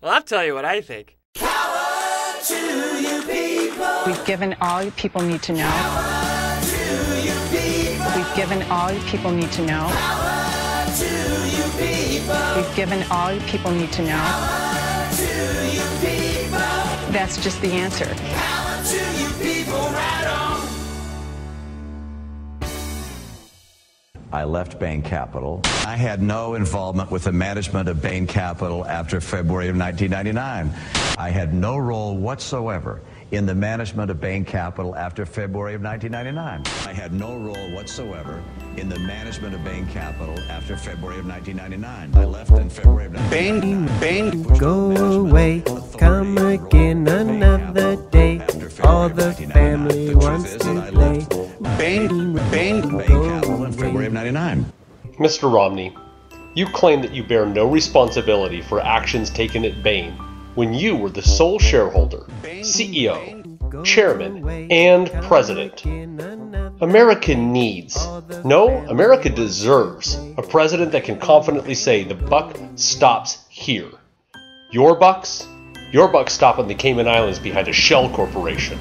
Well, I'll tell you what I think. Power to you people. We've given all you people need to know. Power to you people. We've given all you people need to know. Power to you people. We've given all you people need to know. Power to you people. That's just the answer. Power to you people, right on. I left Bain Capital. I had no involvement with the management of Bain Capital after February of 1999. I had no role whatsoever in the management of Bain Capital after February of 1999. I had no role whatsoever in the management of Bain Capital after February of 1999. I left in February of 1999. Bain, go away, come again another day. All the family wants to play. Bain Capital in February of 99. Mr. Romney, you claim that you bear no responsibility for actions taken at Bain when you were the sole shareholder, CEO, chairman, and president. America needs, no, America deserves a president that can confidently say the buck stops here. Your bucks stop in the Cayman Islands behind a shell corporation.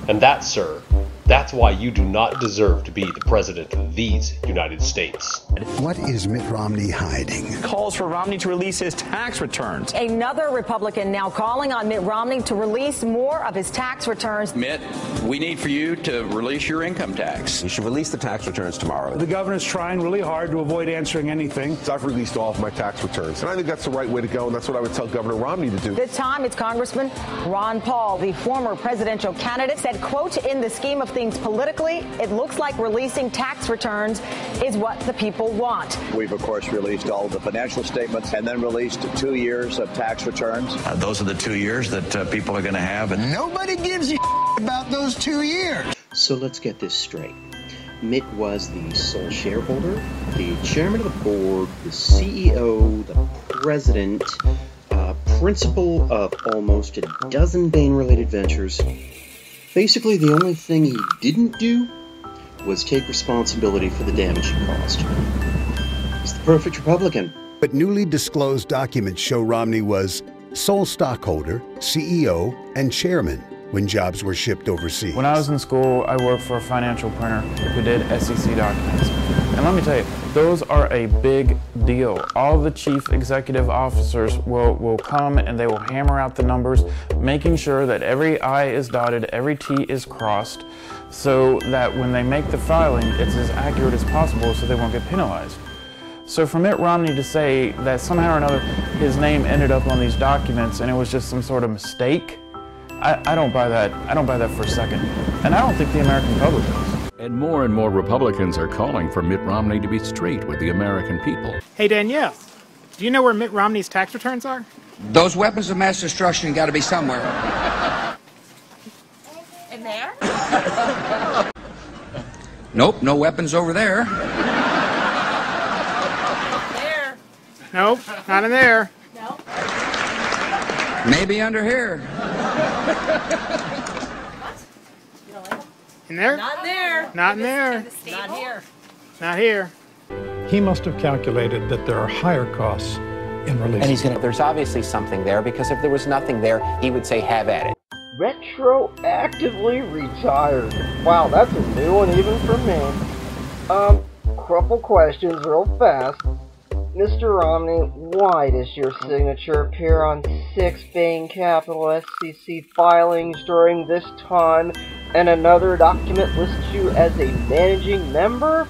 And that, sir, that's why you do not deserve to be the president of these United States. What is Mitt Romney hiding? Calls for Romney to release his tax returns. Another Republican now calling on Mitt Romney to release more of his tax returns. Mitt, we need for you to release your income tax. You should release the tax returns tomorrow. The governor's trying really hard to avoid answering anything. I've released all of my tax returns, and I think that's the right way to go, and that's what I would tell Governor Romney to do. This time, it's Congressman Ron Paul, the former presidential candidate, said, quote, in the scheme of things politically, it looks like releasing tax returns is what the people want. We've, of course, released all of the financial statements and then released 2 years of tax returns. Those are the 2 years that people are going to have. And nobody gives a about those 2 years. So let's get this straight. Mitt was the sole shareholder, the chairman of the board, the CEO, the president, principal of almost a dozen Bain-related ventures. Basically, the only thing he didn't do was take responsibility for the damage he caused. He's the perfect Republican. But newly disclosed documents show Romney was sole stockholder, CEO, and chairman when jobs were shipped overseas. When I was in school, I worked for a financial printer who did SEC documents. And let me tell you, those are a big deal. All the chief executive officers will come and they will hammer out the numbers, making sure that every I is dotted, every T is crossed, so that when they make the filing, it's as accurate as possible so they won't get penalized. So for Mitt Romney to say that somehow or another his name ended up on these documents and it was just some sort of mistake, I don't buy that. I don't buy that for a second. And I don't think the American public does. And more Republicans are calling for Mitt Romney to be straight with the American people. Hey, Danielle, do you know where Mitt Romney's tax returns are? Those weapons of mass destruction got to be somewhere. In there? Nope, no weapons over there. There. Nope, not in there. Nope. Maybe under here. What? You don't like them? In there? Not in there. Not in there. Not here. Not here. He must have calculated that there are higher costs in releasing. And there's obviously something there, because if there was nothing there, he would say, have at it. Retroactively retired. Wow, that's a new one even for me. Couple questions real fast. Mr. Romney, why does your signature appear on 6 Bain Capital SEC filings during this time, and another document lists you as a managing member?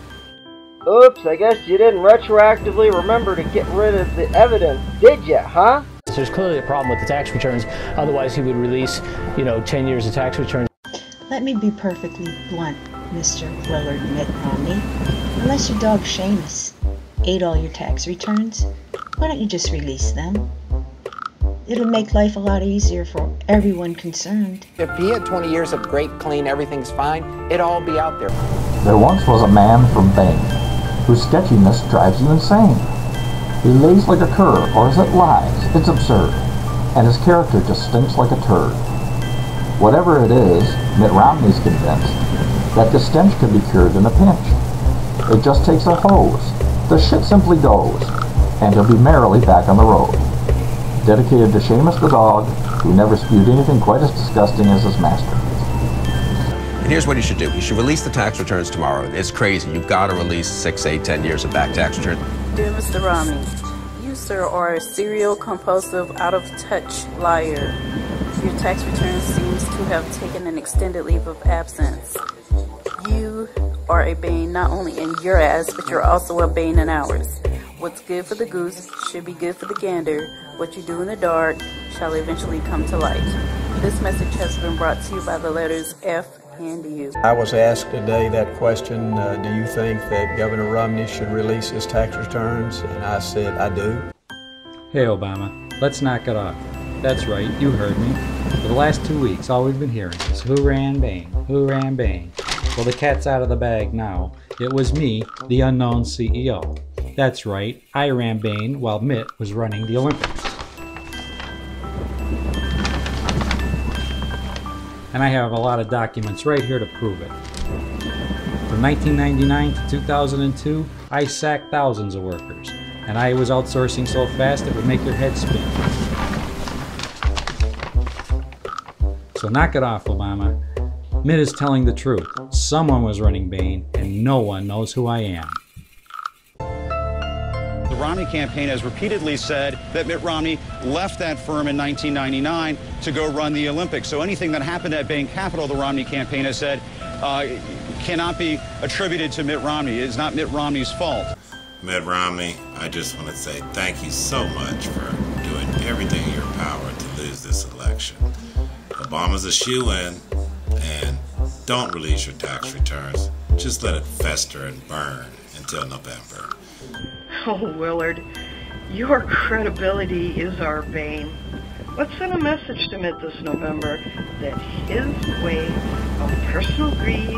Oops, I guess you didn't retroactively remember to get rid of the evidence, did ya, huh? There's clearly a problem with the tax returns, otherwise he would release, 10 years of tax returns. Let me be perfectly blunt, Mr. Willard Mitt Romney. Unless your dog Seamus ate all your tax returns, why don't you just release them? It'll make life a lot easier for everyone concerned. If he had 20 years of great, clean, everything's fine, it'd all be out there. There once was a man from Bain whose sketchiness drives you insane. He lays like a cur, or is it lies? It's absurd. And his character just stinks like a turd. Whatever it is, Mitt Romney's convinced that the stench can be cured in a pinch. It just takes a hose. The shit simply goes, and he'll be merrily back on the road. dedicated to Seamus the dog, who never spewed anything quite as disgusting as his master. And here's what you should do. You should release the tax returns tomorrow. It's crazy. You've got to release 6, 8, 10 years of back tax returns. Dear Mr. Romney, you, sir, are a serial, compulsive, out-of-touch liar. Your tax return seems to have taken an extended leave of absence. You are a bane not only in your ass, but you're also a bane in ours. What's good for the goose should be good for the gander. What you do in the dark shall eventually come to light. This message has been brought to you by the letters F and U. I was asked today that question, do you think that Governor Romney should release his tax returns? And I said, I do. Hey Obama, let's knock it off. That's right, you heard me. For the last 2 weeks, all we've been hearing is who ran Bain, who ran Bain. Well, the cat's out of the bag now. It was me, the unknown CEO. That's right, I ran Bain while Mitt was running the Olympics. And I have a lot of documents right here to prove it. From 1999 to 2002, I sacked thousands of workers. And I was outsourcing so fast it would make your head spin. So knock it off, Obama. Mitt is telling the truth. Someone was running Bain, and no one knows who I am. The Romney campaign has repeatedly said that Mitt Romney left that firm in 1999 to go run the Olympics. So anything that happened at Bain Capital, the Romney campaign has said, cannot be attributed to Mitt Romney. It is not Mitt Romney's fault. Mitt Romney, I just want to say thank you so much for doing everything in your power to lose this election. Obama's a shoo-in, and don't release your tax returns. Just let it fester and burn until November. Oh, Willard, your credibility is our bane. Let's send a message to Mitt this November that his way of personal greed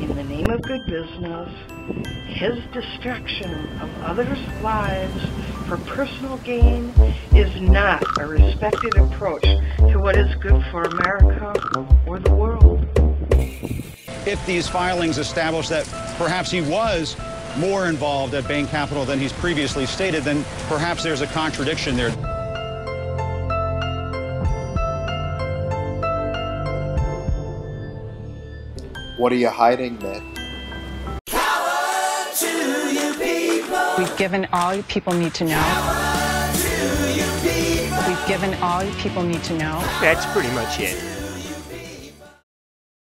in the name of good business, his destruction of others' lives for personal gain, is not a respected approach to what is good for America or the world. If these filings establish that perhaps he was more involved at Bain Capital than he's previously stated, then perhaps there's a contradiction there. What are you hiding, Mitt? We've given all you people need to know. We've given all you people need to know. That's pretty much it.